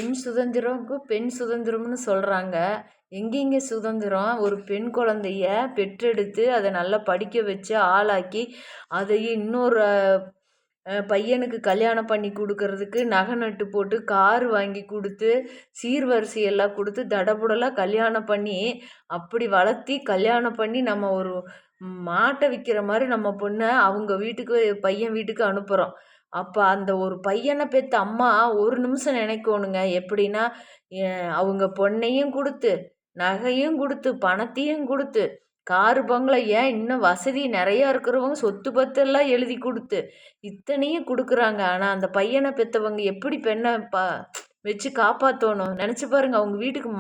பெண் சுதந்திரம்க்கு பெண் சுதந்திரம்னு சொல்கிறாங்க. எங்கேங்க சுதந்திரம்? ஒரு பெண் குழந்தைய பெற்றெடுத்து அதை நல்லா படிக்க வச்சு ஆளாக்கி அதையும் இன்னொரு பையனுக்கு கல்யாணம் பண்ணி கொடுக்கறதுக்கு நகை நட்டு போட்டு கார் வாங்கி கொடுத்து சீர்வரிசை எல்லாம் கொடுத்து தடபுடலாக கல்யாணம் பண்ணி அப்படி வளர்த்தி கல்யாணம் பண்ணி நம்ம ஒரு மாட்டை விற்கிற மாதிரி நம்ம பொண்ணை அவங்க வீட்டுக்கு பையன் வீட்டுக்கு அனுப்புகிறோம். அப்போ அந்த ஒரு பையனை பெற்ற அம்மா ஒரு நிமிஷம் நினைக்கணுங்க. எப்படின்னா அவங்க பொண்ணையும் கொடுத்து நகையும் கொடுத்து பணத்தையும் கொடுத்து காரு பங்களா ஏன் இன்னும் வசதி நிறையா இருக்கிறவங்க சொத்து பத்தெல்லாம் எழுதி கொடுத்து இத்தனையும் கொடுக்குறாங்க. ஆனால் அந்த பையனை பெற்றவங்க எப்படி பெண்ணை வச்சு காப்பாற்றணும் நினச்சி பாருங்க. அவங்க வீட்டுக்கு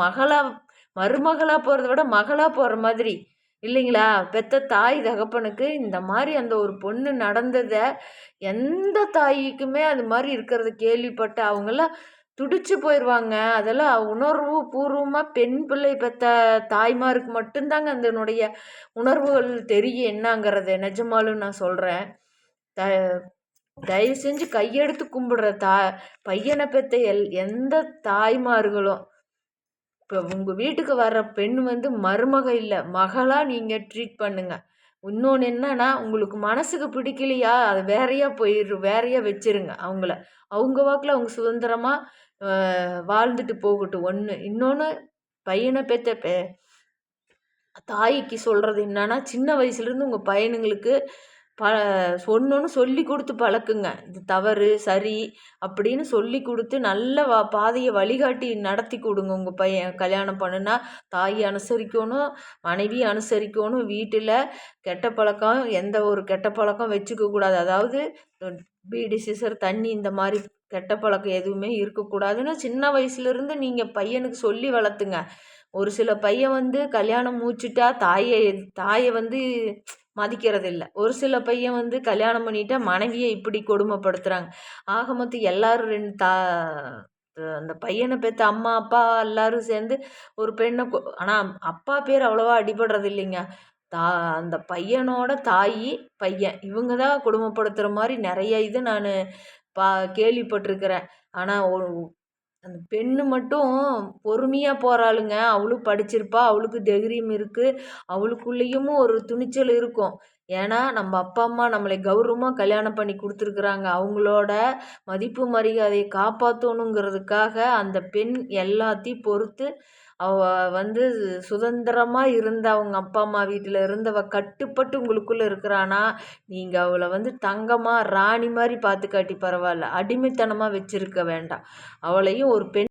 மருமகளாக போகிறத விட மகளாக போகிற மாதிரி இல்லைங்களா? பெத்த தாய் தகப்பனுக்கு இந்த மாதிரி அந்த ஒரு பொண்ணு நடந்ததை எந்த தாய்க்குமே அது மாதிரி இருக்கிறத கேள்விப்பட்டு அவங்கெல்லாம் துடிச்சு போயிடுவாங்க. அதெல்லாம் உணர்வு பூர்வமாக பெண் பிள்ளை பெற்ற தாய்மாருக்கு மட்டும்தாங்க அதனுடைய உணர்வுகள் தெரியும் என்னங்கிறத நிஜமாலும் நான் சொல்கிறேன். தயவு செஞ்சு கையெடுத்து கும்பிடுற பையனை பெற்ற எந்த தாய்மார்களும் இப்போ உங்கள் வீட்டுக்கு வர்ற பெண் மருமக இல்லை மகளாக நீங்கள் ட்ரீட் பண்ணுங்க. இன்னொன்று என்னன்னா, உங்களுக்கு மனசுக்கு பிடிக்கலையா அது வேறையாக வச்சிருங்க. அவங்க வாக்கில் அவங்க சுதந்திரமாக வாழ்ந்துட்டு போகட்டும். இன்னொன்று பையனை பெற்ற தாய்க்கு சொல்கிறது என்னன்னா, சின்ன வயசுலேருந்து உங்கள் பையனுங்களுக்கு ஒன்று சொல்லி கொடுத்து பழக்குங்க. இது தவறு சரி அப்படின்னு சொல்லி கொடுத்து நல்ல பாதையை வழிகாட்டி நடத்தி கொடுங்க. உங்கள் பையன் கல்யாணம் பண்ணுனா தாயை அனுசரிக்கணும், மனைவி அனுசரிக்கணும். வீட்டில் கெட்ட பழக்கம் எந்த ஒரு கெட்ட பழக்கம் வச்சுக்க கூடாது. அதாவது பீடி சிசர் தண்ணி இந்த மாதிரி கெட்ட பழக்கம் எதுவுமே இருக்கக்கூடாதுன்னு சின்ன வயசுலேருந்து நீங்கள் பையனுக்கு சொல்லி வளர்த்துங்க. ஒரு சில பையன் கல்யாணம் மூச்சுட்டா தாயை மதிக்கிறது இல்லை. ஒரு சில பையன் கல்யாணம் பண்ணிட்டா மனைவியை இப்படி கொடுமைப்படுத்துகிறாங்க. ஆக மொத்தம் எல்லாரும் அந்த பையனை பெற்ற அம்மா அப்பா எல்லாரும் சேர்ந்து ஒரு பெண்ணை ஆனால் அப்பா பேர் அவ்வளோவா அடிபடுறது இல்லைங்க. அந்த பையனோட தாய் பையன் இவங்க தான் கொடுமைப்படுத்துகிற மாதிரி நிறைய இது நான் கேள்விப்பட்டிருக்கிறேன். ஆனால் அந்த பெண்ணு மட்டும் பொறுமையாக போகிறாளுங்க. அவளும் படிச்சிருப்பா, அவளுக்கு தைரியம் இருக்குது, அவளுக்குள்ளேயும் ஒரு துணிச்சல் இருக்கும். ஏன்னா நம்ம அப்பா அம்மா நம்மளை கௌரவமாக கல்யாணம் பண்ணி கொடுத்துருக்குறாங்க. அவங்களோட மதிப்பு மரியாதையை காப்பாற்றணுங்கிறதுக்காக அந்த பெண் எல்லாத்தையும் பொறுத்து சுதந்திரமாக இருந்த அவங்க அப்பா அம்மா வீட்டில் இருந்தவ கட்டுப்பட்டு உங்களுக்குள்ளே இருக்கிறானா, நீங்கள் அவளை தங்கமாக ராணி மாதிரி பார்த்து காட்டி பரவாயில்ல, அடிமைத்தனமாக வச்சுருக்க வேண்டாம். அவளையும் ஒரு பெண்